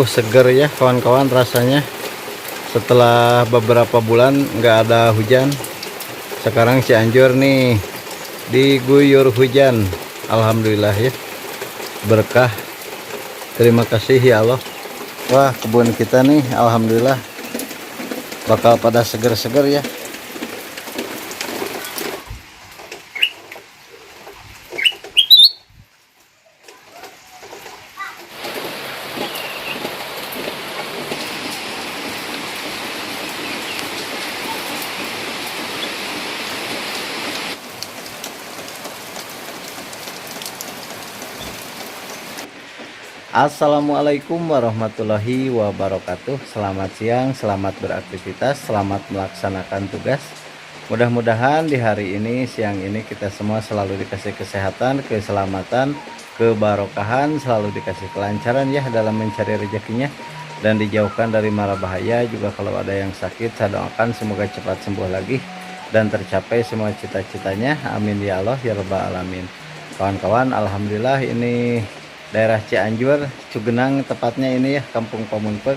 Seger ya kawan-kawan rasanya. Setelah beberapa bulan nggak ada hujan, sekarang Cianjur nih diguyur hujan. Alhamdulillah ya, berkah. Terima kasih ya Allah. Wah, kebun kita nih alhamdulillah bakal pada seger-seger ya. Assalamualaikum warahmatullahi wabarakatuh. Selamat siang, selamat beraktivitas, selamat melaksanakan tugas. Mudah-mudahan di hari ini, siang ini kita semua selalu dikasih kesehatan, keselamatan, kebarokahan, selalu dikasih kelancaran ya dalam mencari rezekinya, dan dijauhkan dari mara bahaya. Juga kalau ada yang sakit, saya doakan semoga cepat sembuh lagi dan tercapai semua cita-citanya. Amin ya Allah ya rabbal alamin. Kawan-kawan, alhamdulillah ini daerah Cianjur, Cugenang tepatnya ini ya, Kampung Pamunpek.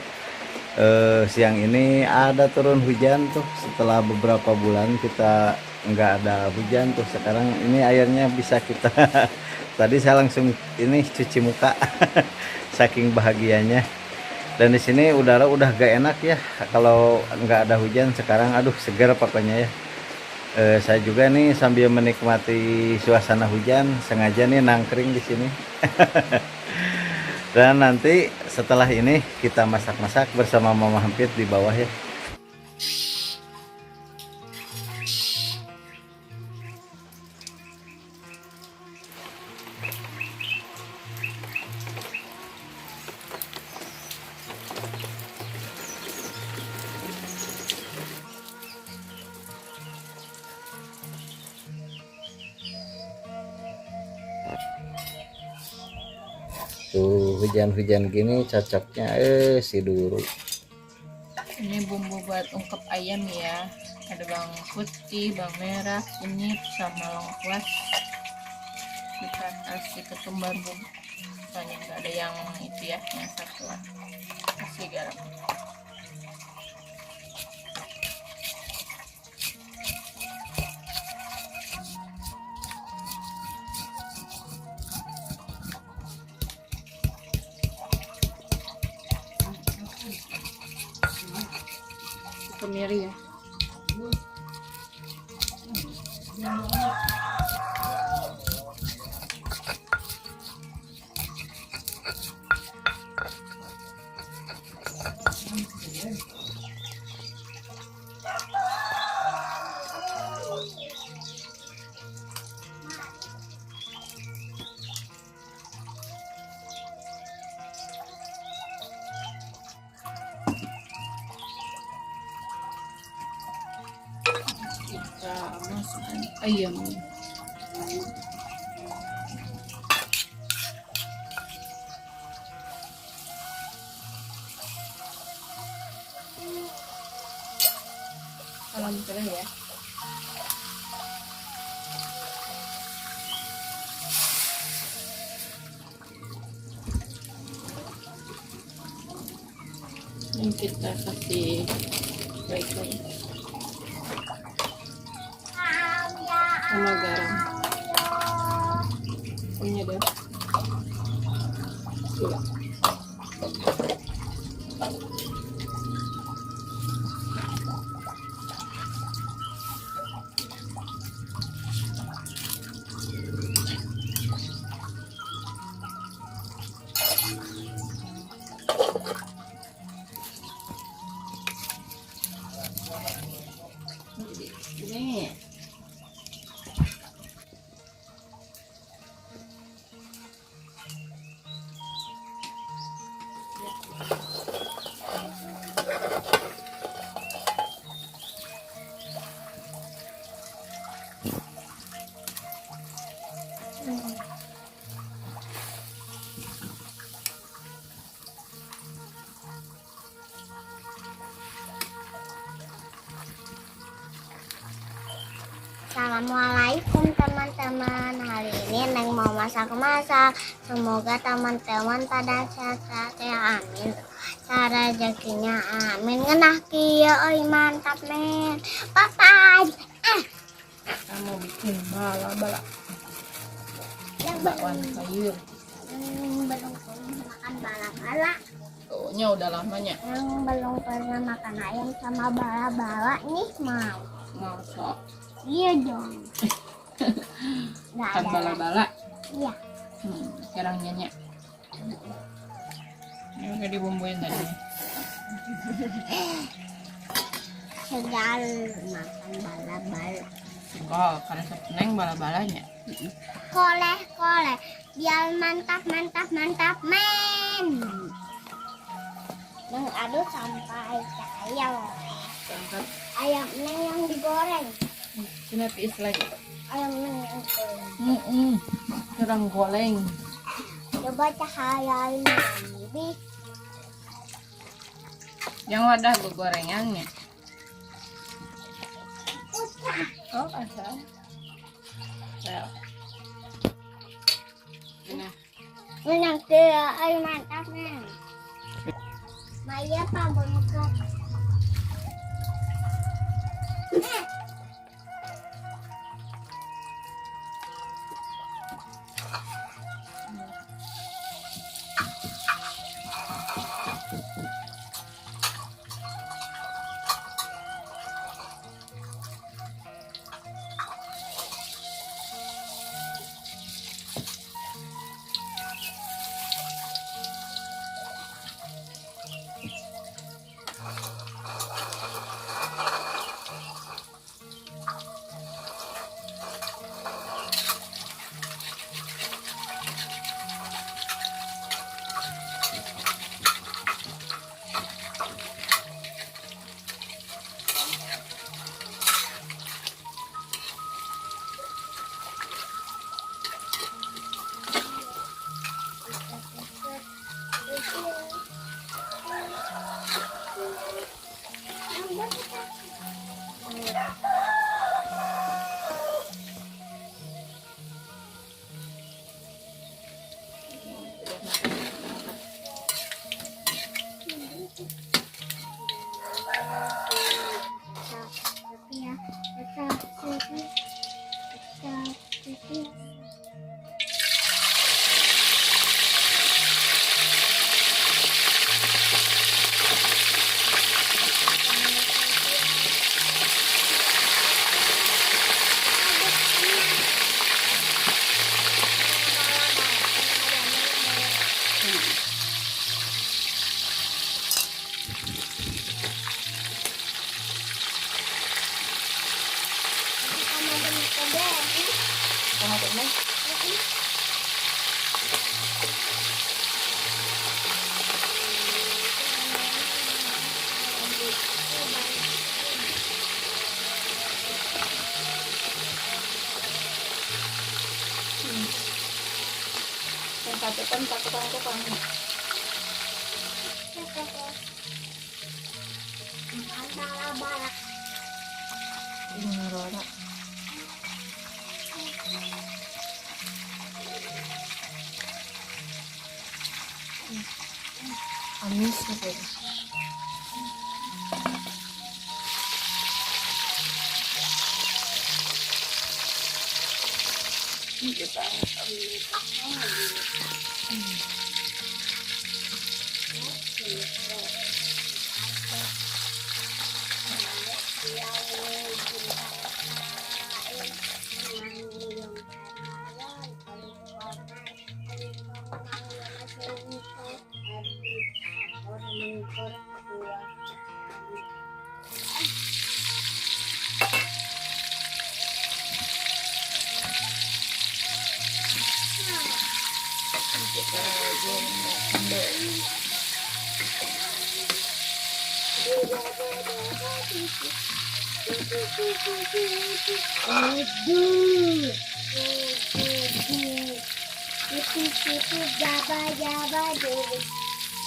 Siang ini ada turun hujan tuh, setelah beberapa bulan kita nggak ada hujan tuh. Sekarang ini airnya bisa kita tadi saya langsung ini cuci muka saking bahagianya. Dan di sini udara udah gak enak ya kalau nggak ada hujan. Sekarang aduh segar pokoknya ya. Saya juga nih sambil menikmati suasana hujan, sengaja nih nangkring di sini. Dan nanti setelah ini kita masak-masak bersama Mama Hampir di bawah ya. Tuh hujan-hujan gini cocoknya si duru. Ini bumbu buat ungkep ayam ya. Ada bawang putih, bawang merah, kunyit, sama lengkuas. Kita kasih ketumbar bumbu. Soalnya nggak ada yang itu ya, yang satuan. Kasih garam. Kemiri ya. Kita masukkan ayam. Salam kering ya. Ini kita kasih baik-baik sama garam. Punya deh. Gula. nih. Assalamualaikum teman-teman. Hari ini Neng mau masak-masak. Semoga teman-teman pada sehat ya, amin. Cara rezekinya amin. Ngenah kieu euy mantap men. Papai. Kamu bikin bala-bala Yang bakwan sayur. belum pernah makan bala-bala. Tuhnya udah lamanya. Yang belum pernah makan ayam sama bala-bala nih mau. Masa Iya dong. Nggak kan ada. bala-bala. Iya. Sekarang nyanyi. Ini udah dibumbuin tadi. Segal makan bala-bala. Enggak, karena seneng bala-balanya. Koleh biar mantap men. Neng aduk sampai ayam. Angkat. Ayam neng yang digoreng. Sini piis lagi. Ayam neng yang digoreng. Kurang goreng. Coba cahayain bibi. Yang wadah gorengannya. Oh, asal. Ya. Nah, Menang ke ayam mantap neng. Maya pabon ke. Patukan. Bala-bala. Ini rora. Amis gitu. Kita Kita goreng sambal.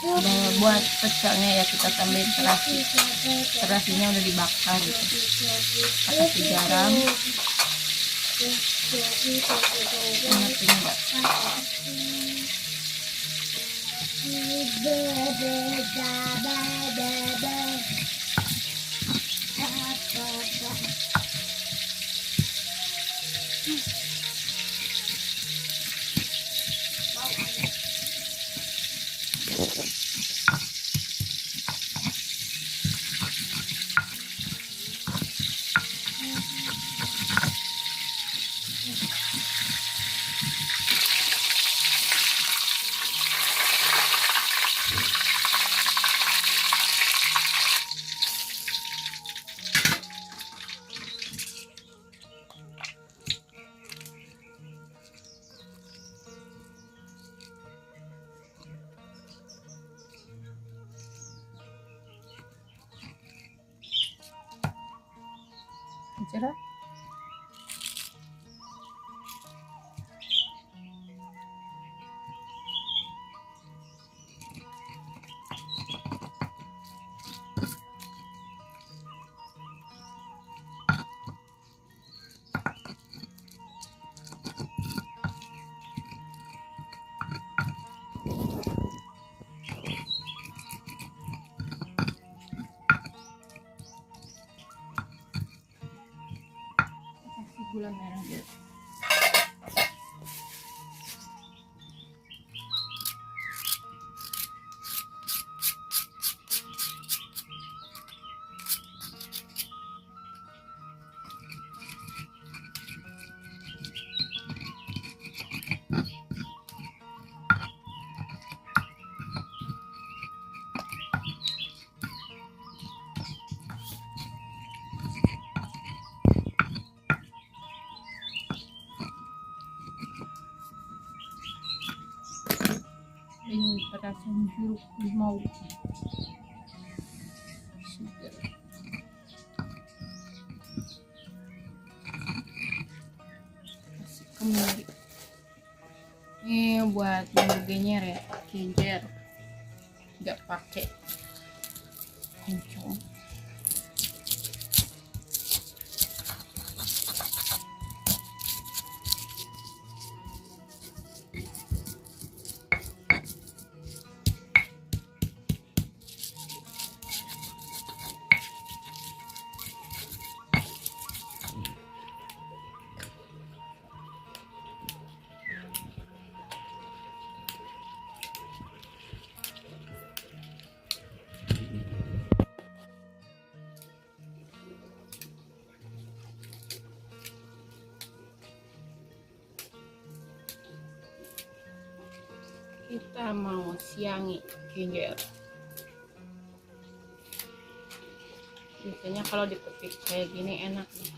Nah, buat pecelnya ya kita tambahin terasi. Terasinya udah dibakar gitu. Kasih garam. Enak enggak? Cerah. Kasih gula merah ya. Ini perasan jeruk limau segar. Kasih kemiri. Ini buat bumbu genjer ya, genjer. Nggak pakai oncom. Kita mau siangi genjer. Biasanya kalau dipetik kayak gini enak nih.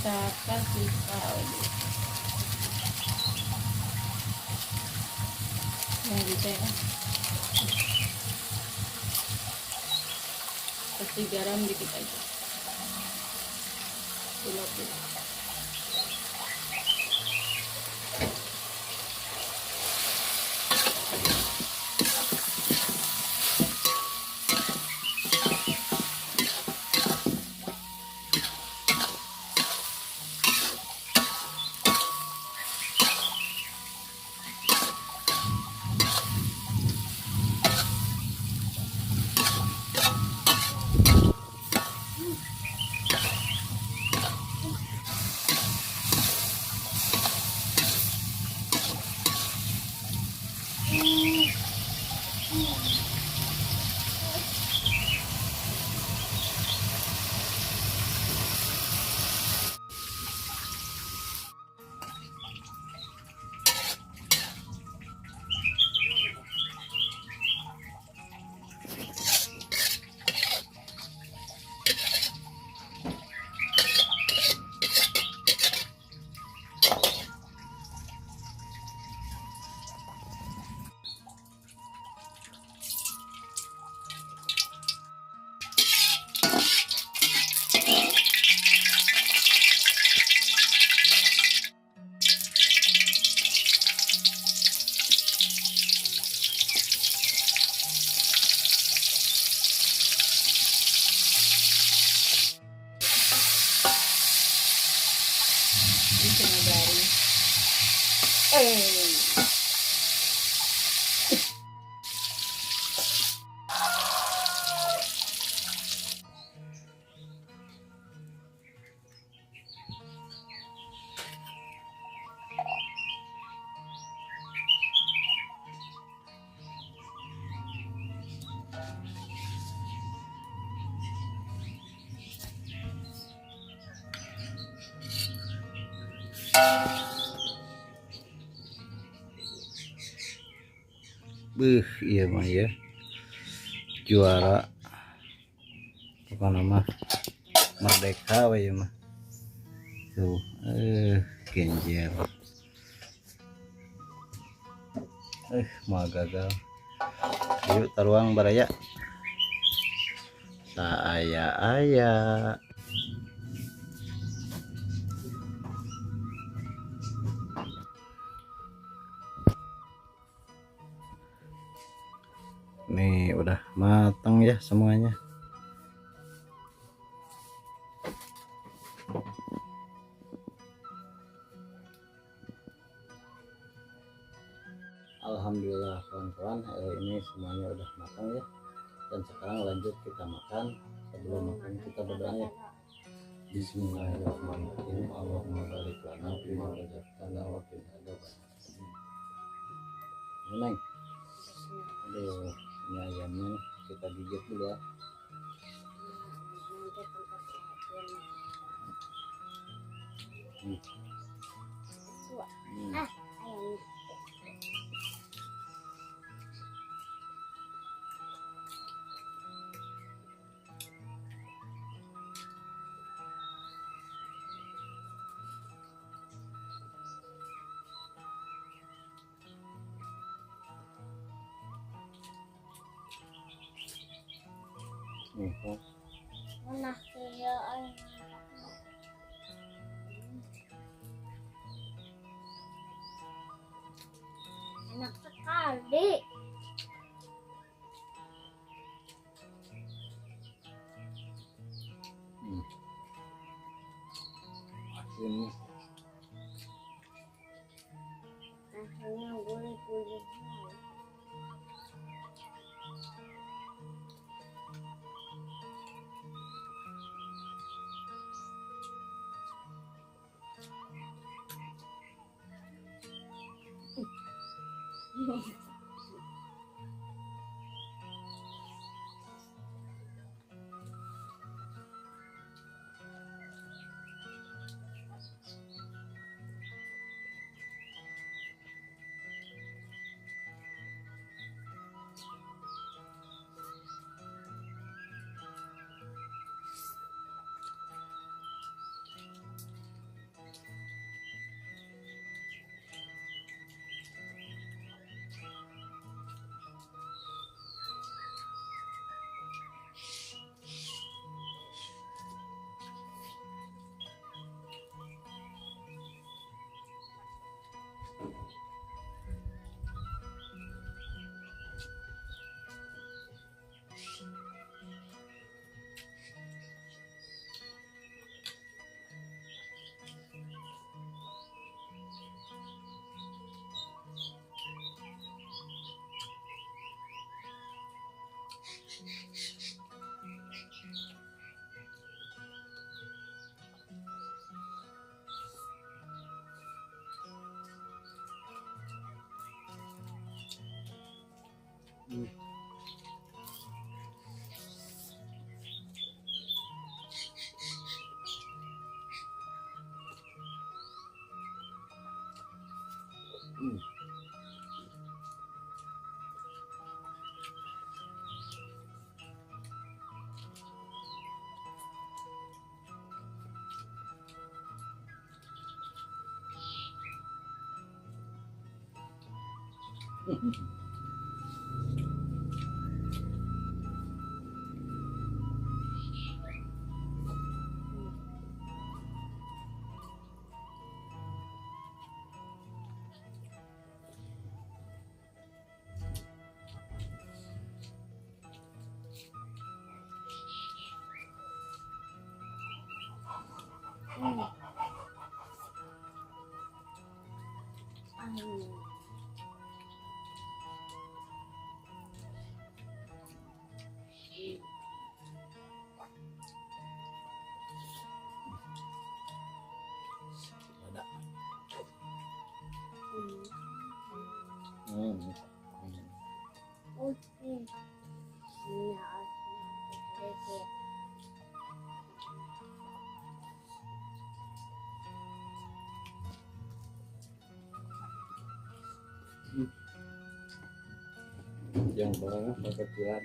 kita kasih kaldu yang gitu ya, kasih garam dikit aja, gula. Iya mah ya, juara apa nama merdeka we ya mah tuh. Genjer mau gagal. Yuk taruang baraya ayah. Nih udah matang ya semuanya. Alhamdulillah kawan-kawan, ini semuanya udah matang ya. Dan sekarang lanjut kita makan. Sebelum makan kita berdoa ya. Bismillahirrahmanirrahim. Allahumma barik lana fima razaqtana wa qina adzabannar. Neng. Aduh, ini ayamnya nih. Kita gigit dulu ya. Mana saya ayam? Enak sekali. Asin. Rasanya gurih-gurih. Hmm. Hmm. Ada. Hmm. Yang barangnya kekecilan.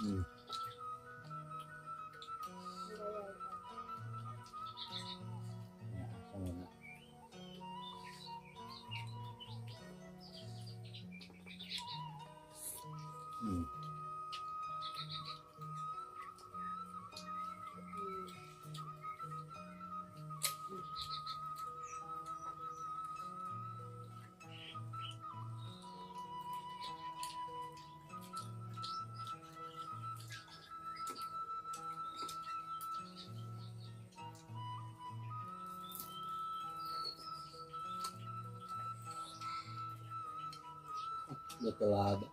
Hmm. Ya, sama. Hmm. Betul ada.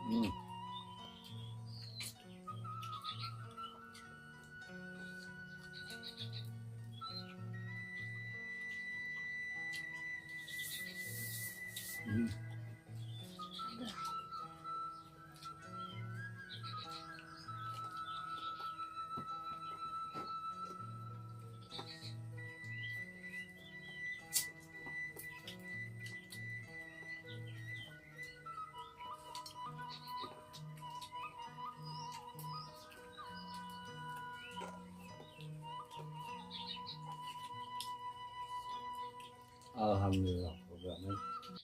Hmm. Hmm. Alhamdulillah programnya